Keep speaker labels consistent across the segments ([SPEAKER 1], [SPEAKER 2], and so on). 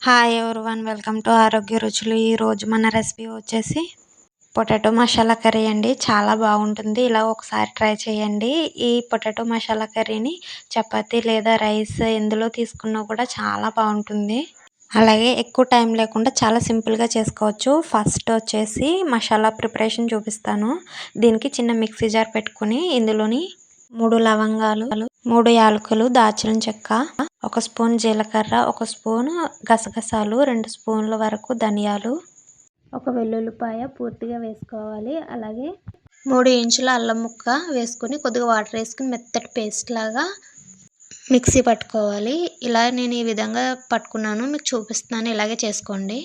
[SPEAKER 1] Hi everyone, welcome to ఆరోగ్య రుచులు. ఈరోజు మన రెసిపీ వచ్చేసి పొటాటో మసాలా కర్రీ అండి. చాలా బాగుంటుంది. ఇలా ఒకసారి ట్రై చేయండి. ఈ పొటాటో మసాలా కర్రీని చపాతీ లేదా రైస్ ఎందులో తీసుకున్నా కూడా చాలా బాగుంటుంది. అలాగే ఎక్కువ టైం లేకుండా చాలా సింపుల్గా చేసుకోవచ్చు. ఫస్ట్ వచ్చేసి మసాలా ప్రిపరేషన్ చూపిస్తాను. దీనికి చిన్న మిక్సీ జార్ పెట్టుకుని ఇందులోని 3 లవంగాలు, 3 యాలకులు, దాల్చిన చెక్క, 1 స్పూన్ జీలకర్ర, 1 స్పూన్ గసగసాలు, 2 స్పూన్ల వరకు ధనియాలు, 1 వెల్లుల్లిపాయ పూర్తిగా వేసుకోవాలి. అలాగే 3 ఇంచుల అల్లం ముక్క వేసుకుని కొద్దిగా వాటర్ వేసుకుని మెత్తటి పేస్ట్ లాగా మిక్సీ పట్టుకోవాలి. ఇలా నేను ఈ విధంగా పట్టుకున్నాను, మీకు చూపిస్తున్నాను. ఇలాగే చేసుకోండి.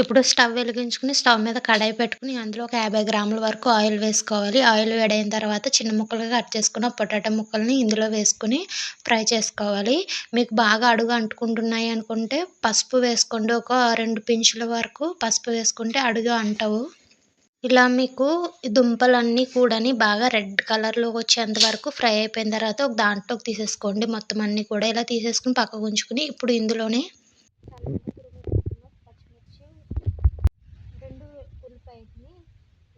[SPEAKER 1] ఇప్పుడు స్టవ్ వెలిగించుకుని స్టవ్ మీద కడాయి పెట్టుకుని అందులో ఒక 50 గ్రాముల వరకు ఆయిల్ వేసుకోవాలి. ఆయిల్ వేడైన తర్వాత చిన్న ముక్కలుగా కట్ చేసుకున్న పొటాటో ముక్కల్ని ఇందులో వేసుకుని ఫ్రై చేసుకోవాలి. మీకు బాగా అడుగు అంటుకుంటున్నాయి అనుకుంటే పసుపు వేసుకోండి. ఒక 2 పించుల వరకు పసుపు వేసుకుంటే అడుగు అంటవు. ఇలా మీకు దుంపలన్నీ కూడాని బాగా రెడ్ కలర్లోకి వచ్చేంత వరకు ఫ్రై అయిపోయిన తర్వాత ఒక దాంట్లోకి తీసేసుకోండి. మొత్తం అన్నీ కూడా ఇలా తీసేసుకుని పక్కకు ఉంచుకుని ఇప్పుడు ఇందులోనే 2 ఉల్లిపాయలని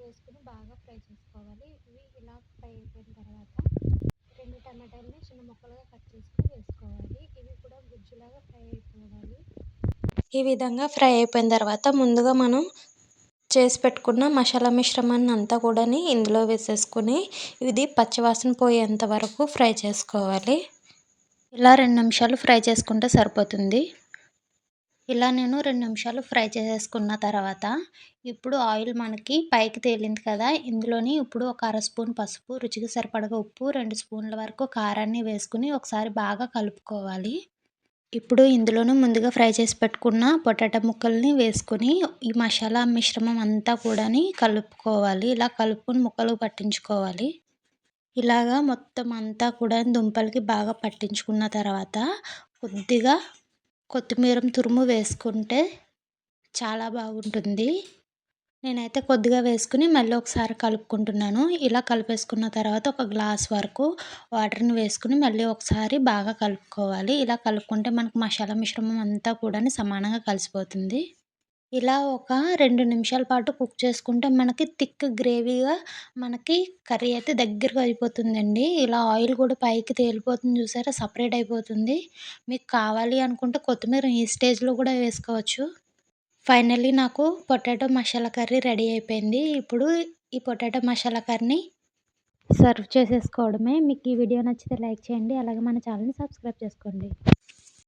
[SPEAKER 1] వేసుకుని బాగా ఫ్రై చేసుకోవాలి. ఇవి ఇలా ఫ్రై అయిపోయిన తర్వాత 2 టమాటాలని చిన్న ముక్కలుగా కట్ చేసుకుని వేసుకోవాలి. ఇవి కూడా గుజ్జులాగా ఫ్రై అయిపోవాలి. ఈ విధంగా ఫ్రై అయిపోయిన తర్వాత ముందుగా మనం చేసి పెట్టుకున్న మసాలా మిశ్రమాన్ని అంతా కూడా ఇందులో వేసేసుకుని ఇది పచ్చివాసన పోయేంత వరకు ఫ్రై చేసుకోవాలి. ఇలా 2 నిమిషాలు ఫ్రై చేసుకుంటే సరిపోతుంది. ఇలా నేను 2 నిమిషాలు ఫ్రై చేసేసుకున్న తర్వాత ఇప్పుడు ఆయిల్ మనకి పైకి తేలింది కదా, ఇందులోని ఇప్పుడు ఒక 1/2 స్పూన్ పసుపు, రుచికి సరిపడగా ఉప్పు, 2 స్పూన్ల వరకు కారాన్ని వేసుకుని ఒకసారి బాగా కలుపుకోవాలి. ఇప్పుడు ఇందులోనే ముందుగా ఫ్రై చేసి పెట్టుకున్న పొటాటో ముక్కల్ని వేసుకుని ఈ మసాలా మిశ్రమం అంతా కూడా కలుపుకోవాలి. ఇలా కలుపుకొని ముక్కలు పట్టించుకోవాలి. ఇలాగా మొత్తం అంతా కూడా దుంపలకి బాగా పట్టించుకున్న తర్వాత కొద్దిగా కొత్తిమీర తురుము వేసుకుంటే చాలా బాగుంటుంది. నేనైతే కొద్దిగా వేసుకుని మళ్ళీ ఒకసారి కలుపుకుంటున్నాను. ఇలా కలిపేసుకున్న తర్వాత ఒక గ్లాస్ వరకు వాటర్ని వేసుకుని మళ్ళీ ఒకసారి బాగా కలుపుకోవాలి. ఇలా కలుపుకుంటే మనకు మసాలా మిశ్రమం అంతా కూడా సమానంగా కలిసిపోతుంది. ఇలా ఒక 2 నిమిషాల పాటు కుక్ చేసుకుంటే మనకి థిక్ గ్రేవీగా మనకి కర్రీ అయితే దగ్గరగా అయిపోతుందండి. ఇలా ఆయిల్ కూడా పైకి తేలిపోతుంది చూసారా, సపరేట్ అయిపోతుంది. మీకు కావాలి అనుకుంటే కొత్తిమీర ఈ స్టేజ్లో కూడా వేసుకోవచ్చు. ఫైనల్లీ నాకు పొటాటో మసాలా కర్రీ రెడీ అయిపోయింది. ఇప్పుడు ఈ పొటాటో మసాలా కర్రీని సర్వ్ చేసేసుకోవడమే. మీకు ఈ వీడియో నచ్చితే లైక్ చేయండి. అలాగే మన ఛానల్ని సబ్స్క్రైబ్ చేసుకోండి.